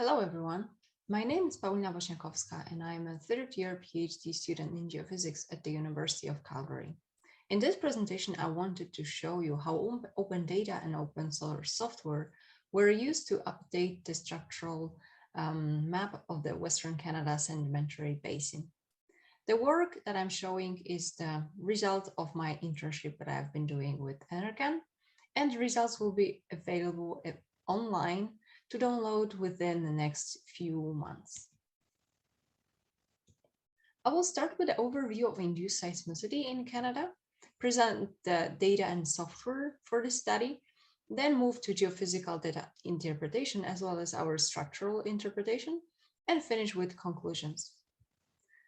Hello, everyone. My name is Paulina Wozniakowska, and I am a third-year PhD student in geophysics at the University of Calgary. In this presentation, I wanted to show you how open data and open source software were used to update the structural map of the Western Canada Sedimentary Basin. The work that I'm showing is the result of my internship that I've been doing with NRCan, and the results will be available online to download within the next few months. I will start with the overview of induced seismicity in Canada, present the data and software for the study, then move to geophysical data interpretation as well as our structural interpretation, and finish with conclusions.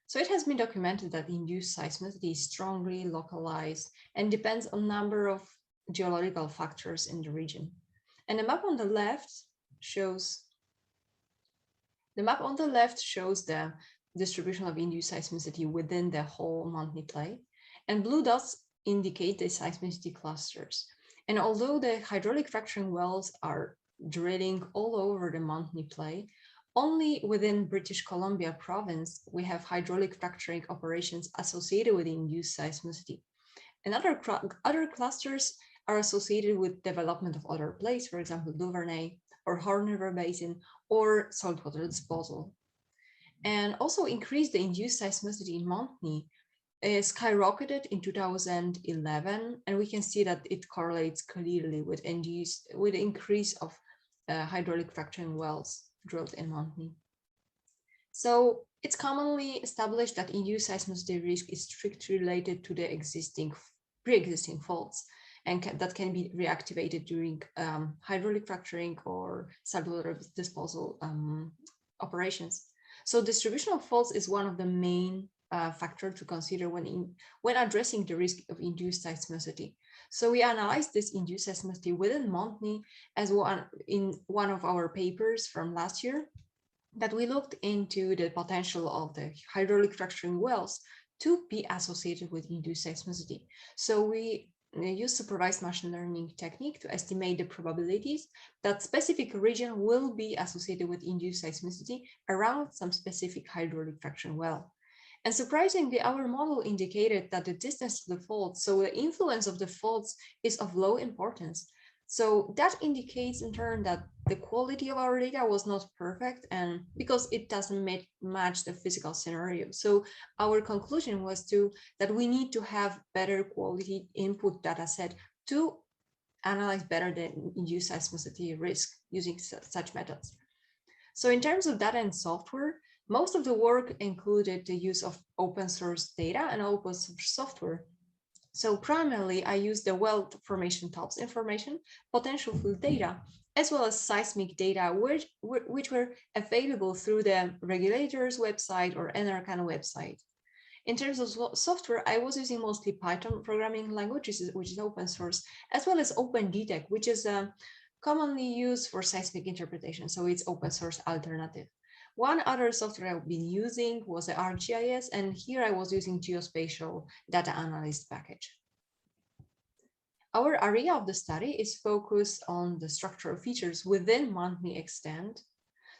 So it has been documented that induced seismicity is strongly localized and depends on a number of geological factors in the region. And the map on the left shows the distribution of induced seismicity within the whole Montney Play, and blue dots indicate the seismicity clusters. And although the hydraulic fracturing wells are drilling all over the Montney Play, only within British Columbia province we have hydraulic fracturing operations associated with induced seismicity. And other clusters are associated with development of other plays, for example, Duvernay or Horn River Basin or saltwater disposal. And also increased the induced seismicity in Montney skyrocketed in 2011, and we can see that it correlates clearly with increase of hydraulic fracturing wells drilled in Montney. So it's commonly established that induced seismicity risk is strictly related to the pre-existing faults, and that can be reactivated during hydraulic fracturing or saltwater disposal operations. So distribution of faults is one of the main factors to consider when addressing the risk of induced seismicity. So we analyzed this induced seismicity within Montney as in one of our papers from last year, that we looked into the potential of the hydraulic fracturing wells to be associated with induced seismicity. So we use supervised machine learning technique to estimate the probabilities that specific region will be associated with induced seismicity around some specific hydraulic fracturing well. And surprisingly, our model indicated that the distance to the faults, so the influence of the faults, is of low importance. So that indicates in turn that the quality of our data was not perfect, and because it doesn't match the physical scenario. So our conclusion was that we need to have better quality input data set to analyze better the induced seismicity risk using such methods. So in terms of data and software, most of the work included the use of open source data and open source software. So primarily, I used the well formation tops information, potential field data, as well as seismic data, which were available through the regulator's website or NRCan website. In terms of software, I was using mostly Python programming language, which is open source, as well as OpenDetect, which is commonly used for seismic interpretation. So it's open source alternative. One other software I've been using was the Arcgis, and here I was using geospatial data analyst package. Our area of the study is focused on the structural features within Montney extent.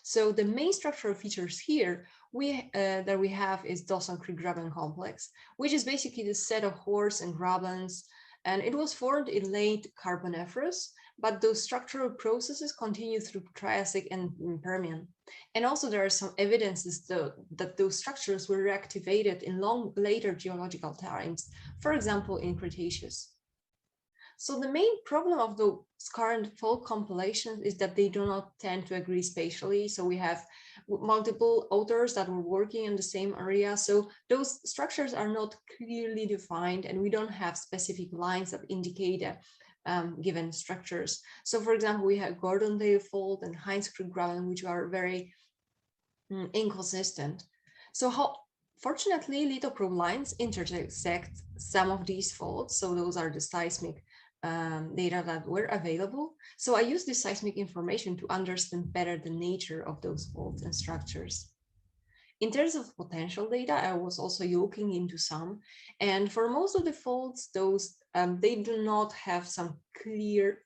So the main structural features here that we have is Dawson Creek Graben Complex, which is basically the set of horsts and grabens, and it was formed in late Carboniferous, but those structural processes continue through Triassic and Permian. And also there are some evidences that those structures were reactivated in later geological times, for example, in Cretaceous. So the main problem of the current fault compilations is that they do not tend to agree spatially. So we have multiple authors that were working in the same area. So those structures are not clearly defined, and we don't have specific lines that indicate given structures. So for example, we have Gordondale Fault and Heinz Creek Graben, which are very inconsistent. So fortunately, lithoprobe lines intersect some of these faults. So those are the seismic data that were available. So I used this seismic information to understand better the nature of those faults and structures. In terms of potential data, I was also looking into some, and for most of the faults, they do not have some clear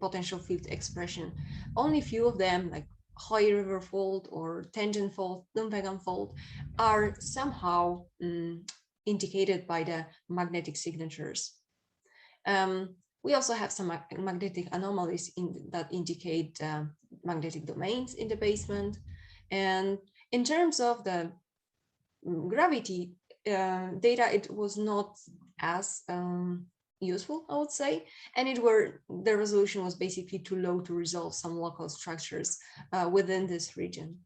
potential field expression. Only few of them, like Hoy River Fault or Tangent Fault, Dunvegan Fault, are somehow indicated by the magnetic signatures. We also have some magnetic anomalies that indicate magnetic domains in the basement. And in terms of the gravity data, it was not as useful, I would say, and the resolution was basically too low to resolve some local structures within this region.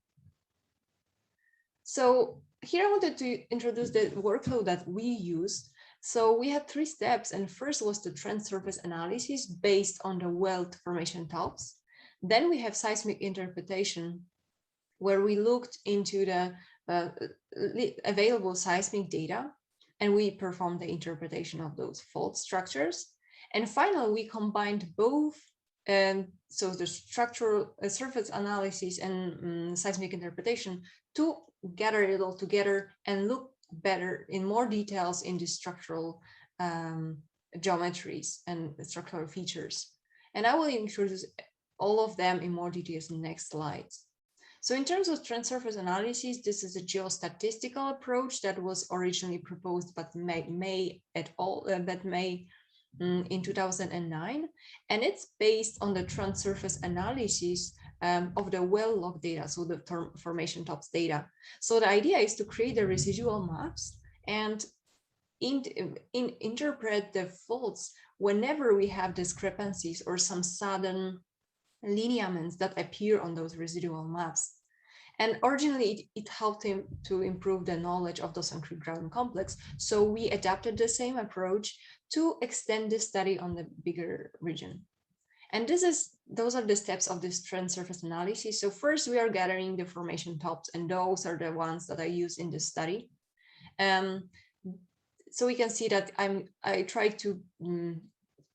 So here I wanted to introduce the workflow that we used. So we had 3 steps, and first was the trend surface analysis based on the weld formation tops. Then we have seismic interpretation, where we looked into the available seismic data, and we performed the interpretation of those fault structures. And finally, we combined both, so the structural surface analysis and seismic interpretation to gather it all together and look better in more details in the structural geometries and structural features. And I will introduce all of them in more details in the next slides. So in terms of trend surface analysis, this is a geostatistical approach that was originally proposed by May in 2009, and it's based on the trend surface analysis of the well log data, so the formation tops data. So the idea is to create the residual maps and interpret the faults whenever we have discrepancies or some sudden lineaments that appear on those residual maps. And originally, it helped him to improve the knowledge of the Dawson Creek Graben complex. So we adapted the same approach to extend the study on the bigger region. And those are the steps of this trend surface analysis. So first, we are gathering the formation tops, and those are the ones that I use in the study. So we can see that I tried to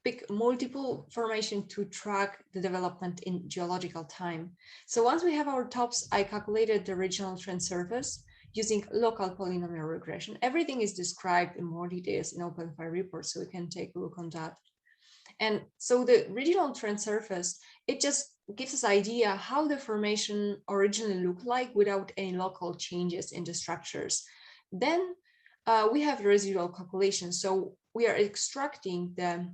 pick multiple formation to track the development in geological time. So once we have our tops, I calculated the regional trend surface using local polynomial regression. Everything is described in more details in OpenFire report, so we can take a look on that. And so the regional trend surface, it just gives us an idea how the formation originally looked like without any local changes in the structures. Then we have residual calculations. So we are extracting the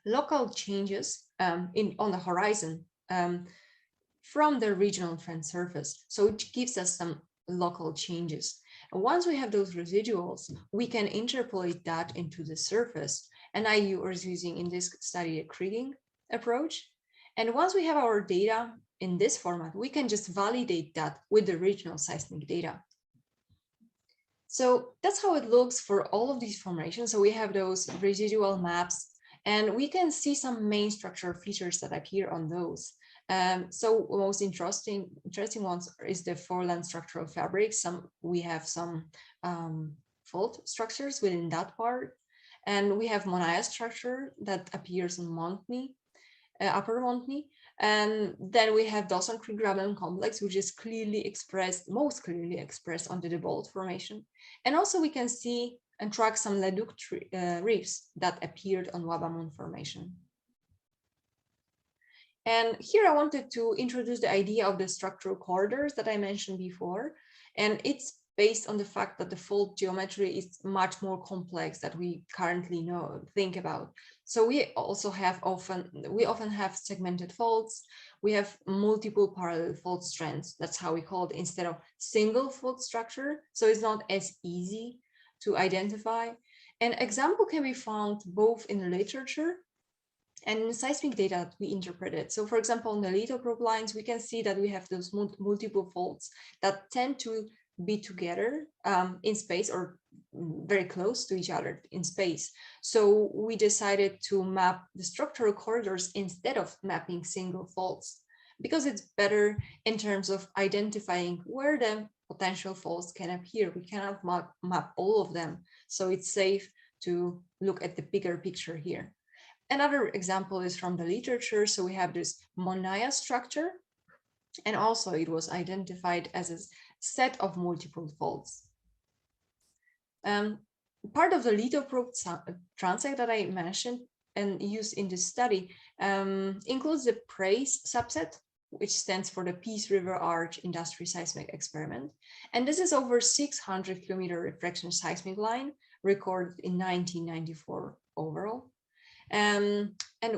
local changes on the horizon from the regional trend surface. So it gives us some local changes. And once we have those residuals, we can interpolate that into the surface. And I was using in this study a kriging approach. And once we have our data in this format, we can just validate that with the regional seismic data. So that's how it looks for all of these formations. So we have those residual maps, and we can see some main structural features that appear on those. So most interesting ones is the foreland structural fabric. We have some fault structures within that part, and we have Monaya structure that appears in Montney, Upper Montney, and then we have Dawson Creek Graben complex, which is most clearly expressed on the Dibold formation, and also we can see and track some Leduc reefs that appeared on Wabamun formation. And here I wanted to introduce the idea of the structural corridors that I mentioned before. And it's based on the fact that the fault geometry is much more complex than we currently think about. So we often have segmented faults. We have multiple parallel fault strands. That's how we call it, instead of single fault structure. So it's not as easy to identify. An example can be found both in the literature and in seismic data that we interpreted. So for example, on the lithoprobe lines, we can see that we have those multiple faults that tend to be together in space or very close to each other in space. So we decided to map the structural corridors instead of mapping single faults, because it's better in terms of identifying where the potential faults can appear. We cannot map all of them, so it's safe to look at the bigger picture here. Another example is from the literature. So we have this Monaya structure, and also it was identified as a set of multiple faults. Part of the lithoprobe transect that I mentioned and used in this study includes the praise subset, which stands for the Peace River Arch Industry Seismic Experiment. And this is over 600 kilometer refraction seismic line recorded in 1994 overall. And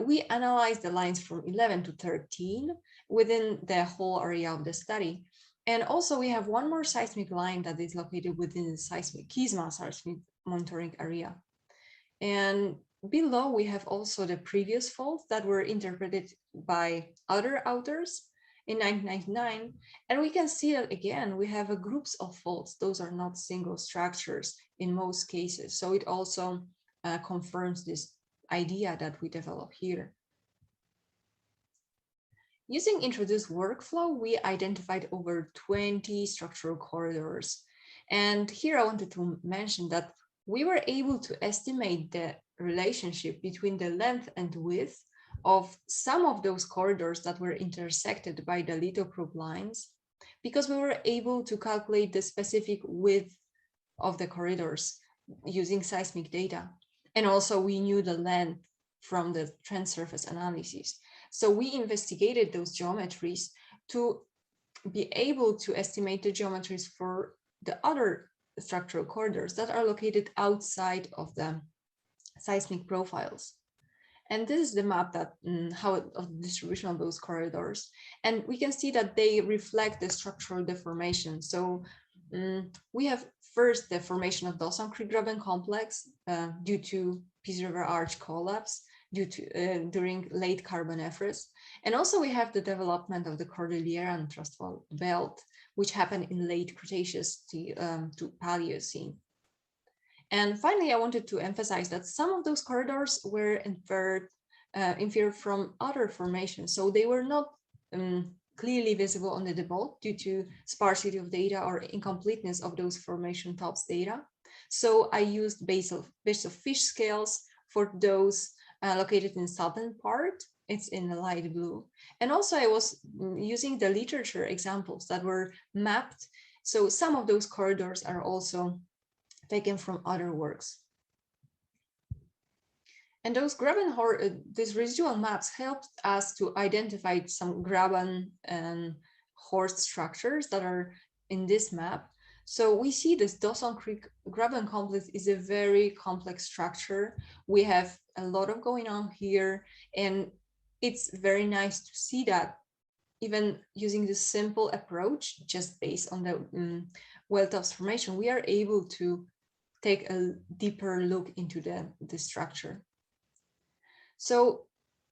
we analyzed the lines from 11 to 13 within the whole area of the study. And also we have one more seismic line that is located within the seismic Kisma seismic monitoring area. And below we have also the previous faults that were interpreted by other authors in 1999. And we can see that again, we have a groups of faults. Those are not single structures in most cases. So it also confirms this idea that we develop here. Using introduced workflow, we identified over 20 structural corridors. And here I wanted to mention that we were able to estimate the relationship between the length and width of some of those corridors that were intersected by the lithoprobe lines, because we were able to calculate the specific width of the corridors using seismic data. And also we knew the length from the trend surface analysis. So we investigated those geometries to be able to estimate the geometries for the other structural corridors that are located outside of the seismic profiles. And this is the map that of the distribution of those corridors. And we can see that they reflect the structural deformation. So we have first the formation of Dawson Creek Graben complex due to Peace River Arch collapse during late Carboniferous. And also we have the development of the Cordillera and Trustwall Belt, which happened in late Cretaceous to Paleocene. And finally, I wanted to emphasize that some of those corridors were inferred from other formations. So they were not clearly visible on the debug due to sparsity of data or incompleteness of those formation tops data. So I used base of fish scales for those located in southern part. It's in the light blue. And also I was using the literature examples that were mapped. So some of those corridors are also taken from other works. And those these residual maps helped us to identify some graben and horst structures that are in this map. So we see this Dawson Creek Graben complex is a very complex structure. We have a lot of going on here, and it's very nice to see that even using this simple approach, just based on the well tops formation, we are able to take a deeper look into the structure. So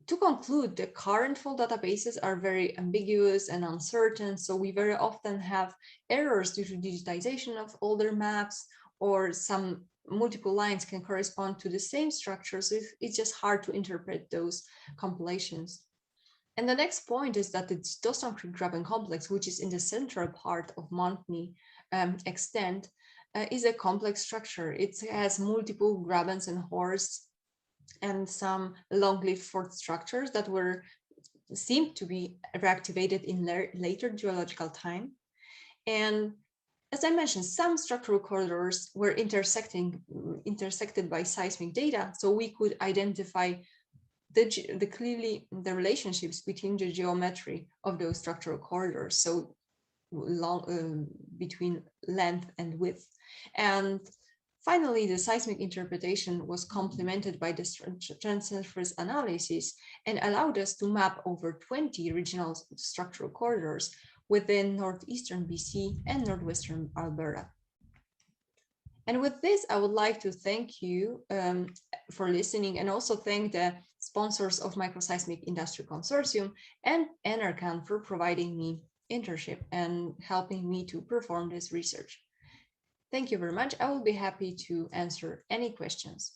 to conclude, the current fault databases are very ambiguous and uncertain. So we very often have errors due to digitization of older maps, or some multiple lines can correspond to the same structure. So it's just hard to interpret those compilations. And the next point is that the Dawson Creek Graben complex, which is in the central part of Montney extent, is a complex structure. It has multiple grabens and horsts and some long-lived fort structures that seemed to be reactivated in later geological time. And as I mentioned, some structural corridors were intersected by seismic data, so we could identify clearly the relationships between the geometry of those structural corridors, so between length and width. And finally, the seismic interpretation was complemented by the trend-surface analysis and allowed us to map over 20 regional structural corridors within northeastern BC and northwestern Alberta. And with this, I would like to thank you for listening, and also thank the sponsors of Microseismic Industry Consortium and NRCan for providing me internship and helping me to perform this research. Thank you very much. I will be happy to answer any questions.